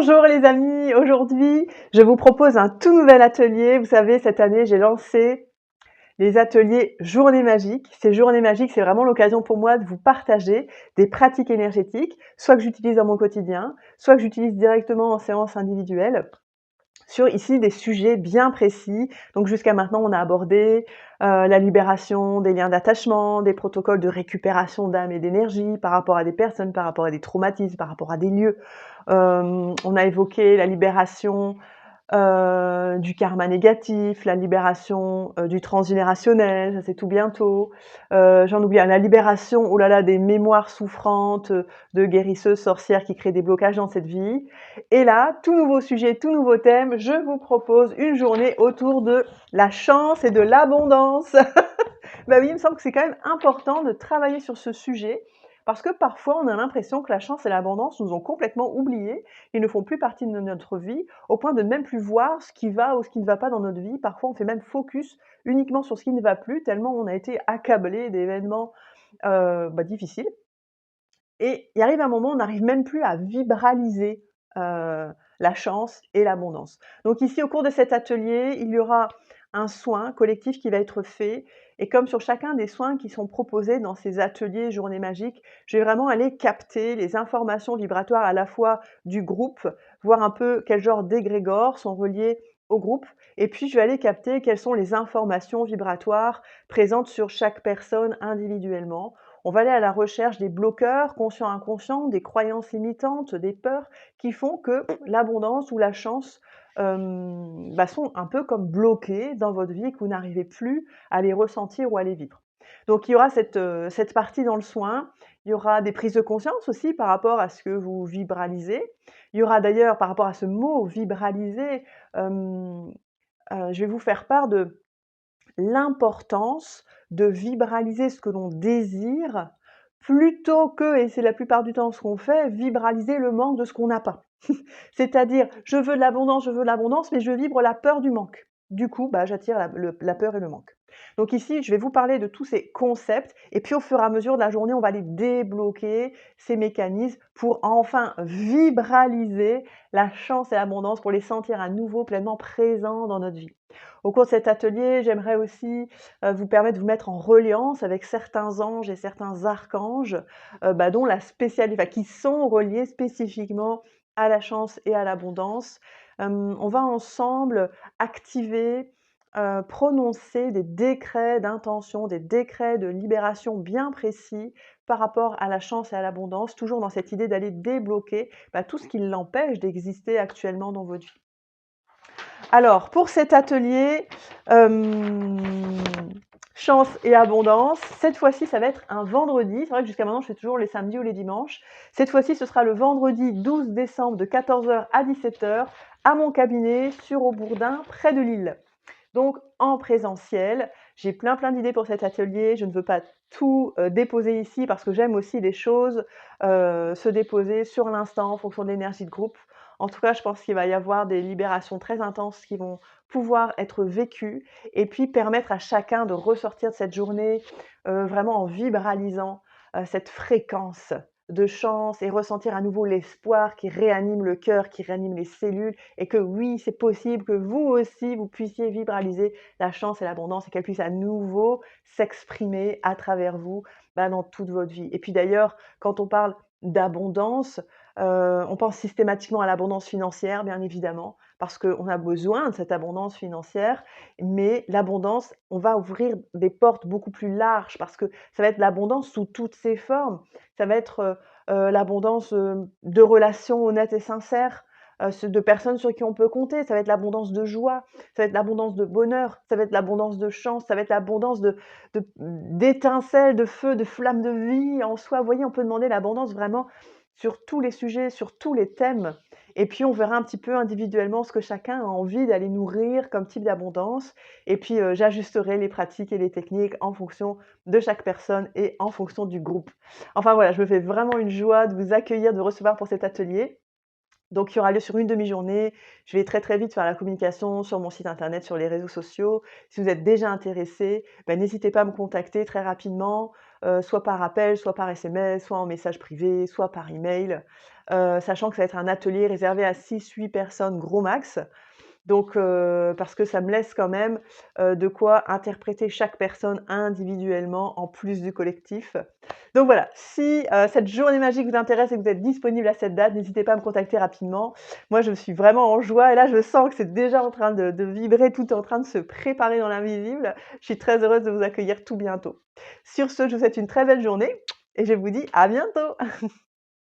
Bonjour les amis, aujourd'hui je vous propose un tout nouvel atelier. Vous savez, cette année j'ai lancé les ateliers Journées magiques. Ces journées magiques, c'est vraiment l'occasion pour moi de vous partager des pratiques énergétiques, soit que j'utilise dans mon quotidien, soit que j'utilise directement en séance individuelle, sur ici des sujets bien précis. Donc jusqu'à maintenant, on a abordé la libération des liens d'attachement, des protocoles de récupération d'âme et d'énergie par rapport à des personnes, par rapport à des traumatismes, par rapport à des lieux. On a évoqué la libération du karma négatif, la libération, du transgénérationnel, ça c'est tout bientôt. J'en oublie un, la libération, oh là là, des mémoires souffrantes, de guérisseuses sorcières qui créent des blocages dans cette vie. Et là, tout nouveau sujet, tout nouveau thème, je vous propose une journée autour de la chance et de l'abondance. Bah oui, il me semble que c'est quand même important de travailler sur ce sujet parce que parfois on a l'impression que la chance et l'abondance nous ont complètement oubliés, ils ne font plus partie de notre vie, au point de ne même plus voir ce qui va ou ce qui ne va pas dans notre vie. Parfois on fait même focus uniquement sur ce qui ne va plus, tellement on a été accablé d'événements difficiles. Et il arrive un moment, on n'arrive même plus à vibraliser la chance et l'abondance. Donc ici, au cours de cet atelier, il y aura un soin collectif qui va être fait. Et comme sur chacun des soins qui sont proposés dans ces ateliers Journées magiques, je vais vraiment aller capter les informations vibratoires à la fois du groupe, voir un peu quel genre d'égrégores sont reliés au groupe. Et puis, je vais aller capter quelles sont les informations vibratoires présentes sur chaque personne individuellement. On va aller à la recherche des bloqueurs conscients inconscients, des croyances limitantes, des peurs qui font que l'abondance ou la chance sont un peu comme bloquées dans votre vie et que vous n'arrivez plus à les ressentir ou à les vivre. Donc il y aura cette partie dans le soin, il y aura des prises de conscience aussi par rapport à ce que vous vibralisez. Il y aura d'ailleurs par rapport à ce mot vibraliser, je vais vous faire part de l'importance de vibraliser ce que l'on désire plutôt que, et c'est la plupart du temps ce qu'on fait, vibraliser le manque de ce qu'on n'a pas. C'est-à-dire, je veux l'abondance, mais je vibre la peur du manque. Du coup, j'attire la peur et le manque. Donc ici, je vais vous parler de tous ces concepts, et puis au fur et à mesure de la journée, on va les débloquer, ces mécanismes, pour enfin vibraliser la chance et l'abondance, pour les sentir à nouveau pleinement présents dans notre vie. Au cours de cet atelier, j'aimerais aussi vous permettre de vous mettre en reliance avec certains anges et certains archanges dont qui sont reliés spécifiquement à la chance et à l'abondance. On va ensemble activer, prononcer des décrets d'intention, des décrets de libération bien précis par rapport à la chance et à l'abondance, toujours dans cette idée d'aller débloquer tout ce qui l'empêche d'exister actuellement dans votre vie. Alors, pour cet atelier, chance et abondance, cette fois-ci, ça va être un vendredi. C'est vrai que jusqu'à maintenant, je fais toujours les samedis ou les dimanches. Cette fois-ci, ce sera le vendredi 12 décembre de 14h à 17h à mon cabinet sur Aubourdin, près de Lille. Donc, en présentiel, j'ai plein d'idées pour cet atelier. Je ne veux pas tout déposer ici parce que j'aime aussi les choses se déposer sur l'instant en fonction de l'énergie de groupe. En tout cas, je pense qu'il va y avoir des libérations très intenses qui vont pouvoir être vécues et puis permettre à chacun de ressortir de cette journée vraiment en vibralisant cette fréquence de chance et ressentir à nouveau l'espoir qui réanime le cœur, qui réanime les cellules et que oui, c'est possible que vous aussi, vous puissiez vibraliser la chance et l'abondance et qu'elle puisse à nouveau s'exprimer à travers vous dans toute votre vie. Et puis d'ailleurs, quand on parle d'abondance, on pense systématiquement à l'abondance financière, bien évidemment, parce qu'on a besoin de cette abondance financière, mais l'abondance, on va ouvrir des portes beaucoup plus larges parce que ça va être l'abondance sous toutes ses formes. Ça va être l'abondance de relations honnêtes et sincères, de personnes sur qui on peut compter. Ça va être l'abondance de joie, ça va être l'abondance de bonheur, ça va être l'abondance de chance, ça va être l'abondance d'étincelles, de feu, de flammes de vie en soi. Vous voyez, on peut demander l'abondance vraiment sur tous les sujets, sur tous les thèmes. Et puis, on verra un petit peu individuellement ce que chacun a envie d'aller nourrir comme type d'abondance. Et puis, j'ajusterai les pratiques et les techniques en fonction de chaque personne et en fonction du groupe. Enfin voilà, je me fais vraiment une joie de vous accueillir, de recevoir pour cet atelier. Donc il aura lieu sur une demi-journée. Je vais très, très vite faire la communication sur mon site internet, sur les réseaux sociaux. Si vous êtes déjà intéressé, bah, n'hésitez pas à me contacter très rapidement, soit par appel, soit par SMS, soit en message privé, soit par email. Sachant que ça va être un atelier réservé à 6-8 personnes gros max. Donc parce que ça me laisse quand même, de quoi interpréter chaque personne individuellement en plus du collectif. Donc voilà, si, cette journée magique vous intéresse et que vous êtes disponible à cette date, n'hésitez pas à me contacter rapidement. Moi, je suis vraiment en joie et là, je sens que c'est déjà en train de vibrer, tout est en train de se préparer dans l'invisible. Je suis très heureuse de vous accueillir tout bientôt. Sur ce, je vous souhaite une très belle journée et je vous dis à bientôt!